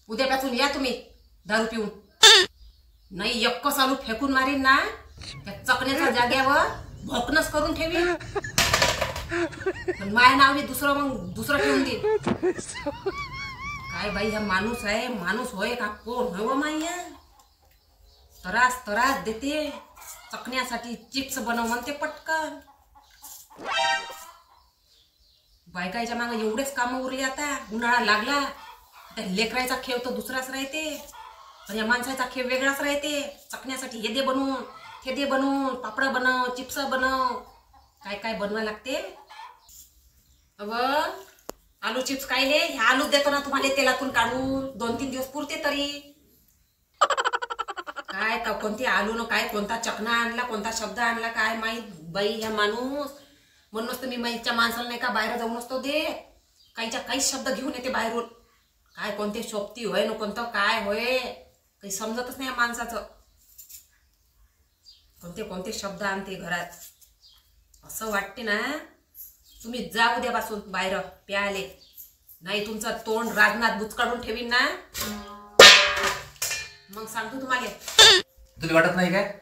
उद्यापासून या तुम्ही दारू पिऊन. नाही एक आलू फेकून मारीन ना त्या चकण्याच्या जाग्यावर भोकनच करून ठेवी. पण माय नाव मी दुसरं ठेवून देईन. काय बाई हा माणूस आहे, माणूस होय का कोण होय माई? त्रास देते चकण्यासाठी. चिप्स बनव म्हणते पटकन. बायकाच्या मागे एवढेच काम उरले. आता उन्हाळा लागला, त्या लेकराचा खेळ तर दुसराच राहते, पण या माणसाचा खेळ वेगळाच राहते. चकण्यासाठी हे दे बनवून, हे दे बनवून, पापड बनव, चिप्स बनव, काय काय बनवा लागते. अव आलू चिप्स कायले? हे आलू देतो ना तुम्हाला तेलातून काढून, 2-3 दिवस पुरते तरी. काय का कोणती आलू न काय कोणता चकना आणला, कोणता शब्द आणला काय माहित बाई ह्या माणूस. म्हणूनच तुम्ही माईच्या माणसाला नाही का बाहेर जाऊ नसतो दे. काहीच्या काहीच शब्द घेऊन येते बाहेरून. काय कोणते शोभती होय न कोणतं काय होय काही समजतच नाही या माणसाचं. कोणते कोणते शब्द आणते घरात. असं वाटते ना तुम्ही जा उद्यापासून बाहेर प्याले, नाही तुमचं तोंड राजनाथ बुचकाडून ठेवीन ना मग सांगतो तुम्हाला. तुला वाटत नाही काय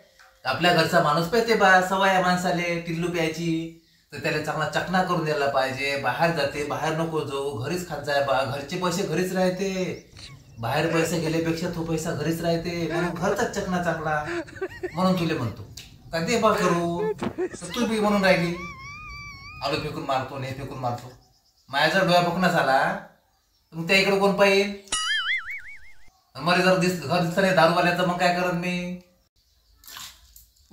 आपल्या घरचा माणूस पाहिजे बा, सवय या माणसाले टिल्लू प्यायची, तर त्याला चांगला चकना करून द्यायला पाहिजे. बाहेर जाते, बाहेर नको जाऊ, घरीच खात जाय बा. घरचे पैसे घरीच राहते, बाहेर पैसे गेल्यापेक्षा तो पैसा घरीच राहते. म्हणून घरचाच चकना चांगला. म्हणून तुले म्हणतो काय दे बा करू. तू बी म्हणून राहिली आलू फेकून मारतो हे फेकून मारतो. माझ्या जर डोळ्या पकण्यास आला मग त्या इकडे कोण पाहिजे? मला जर घर दिसत नाही दारूवाल्याचं मग काय करत मी?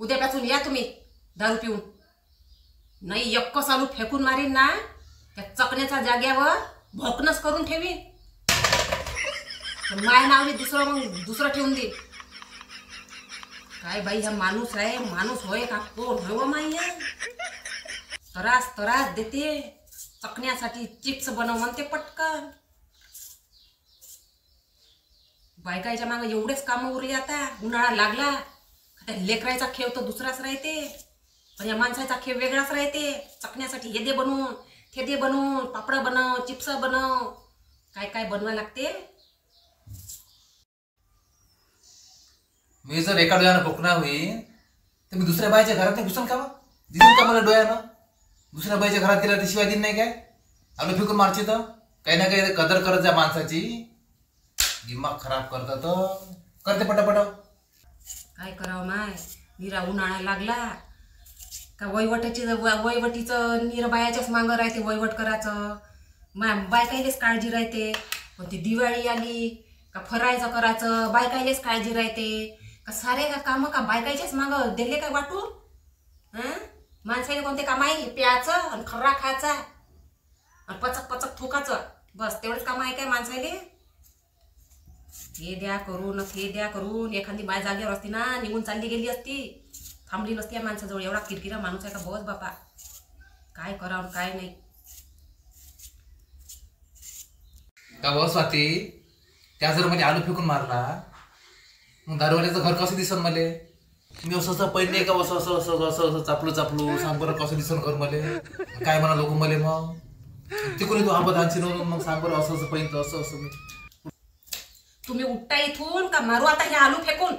उद्यापासून या तुम्ही दारू पिऊन. नाही एक आलू फेकून मारीन ना त्या चकण्याच्या जाग्यावर भोकनच करून ठेवी. माय नाव मी दुसरं ठेवून देईन. काय बाई हा माणूस आहे, माणूस होय का कोण होय माई? त्रास देते चकण्यासाठी. चिप्स बनव म्हणते पटकन. बायकाच्या मागे एवढेच काम उरले. आता उन्हाळा लागला, त्या लेकराचा खेळ तर दुसराच राहते, पण या माणसाचा खेळ वेगळाच राहते. चकण्यासाठी हे दे बनवून, ते दे बनवून, पापड बनव, चिप्स बनव, काय काय बनवा लागते. मी जर एका डोळ्यानं भोकणार होईन तर मी दुसऱ्या बाईच्या घरात नाही घुसन का? दिसून का मला डोळ्यानं? दुसऱ्या बाईच्या घरात गेला तर शिवाय दिन नाही काय? आलू फेकून मारची तर काही ना काही कदर करत जा माणसाची. दिमाग खराब करतात करते पटापट. काय करावं माय, निरा उन्हाळा लागला का वैवटीचं निर बायाच्याच मागं राहते. वैवट करायचं बायकाईलेच काळजी राहते. पण ती दिवाळी आली का फरायचं करायचं बायकाईलेच काळजी राहते. का सारे कामं का बायकाईच्याच मागं दिले काय वाटून? माणसाने कोणते काम आहे? प्यायचं आणि खर्रा खायचा आणि पचक थुकाचं, बस तेवढंच काम आहे काय माणसाले? हे द्या करून, हे द्या करून. एखादी माय जागेवर असती ना निघून चालली गेली असती, थांबली नसती या माणसाजवळ. एवढा किरकिरा माणूस आहे का बस बापा. काय करावं काय नाही का बस स्वाती? त्या जर मला आलू फेकून मारला मग दारूवाल्याचं घर कसं दिसन मले? मी असं पहिले का असं चापलू सांग बरं कसं दिसन घर मले? काय म्हणा लोक मले? मग तिकडे तू आंबा धानची नव्हतं मग सांग बरं असं पहिलं असं मी. तुम्ही उठता इथून का मारू आता हे आलू फेकून?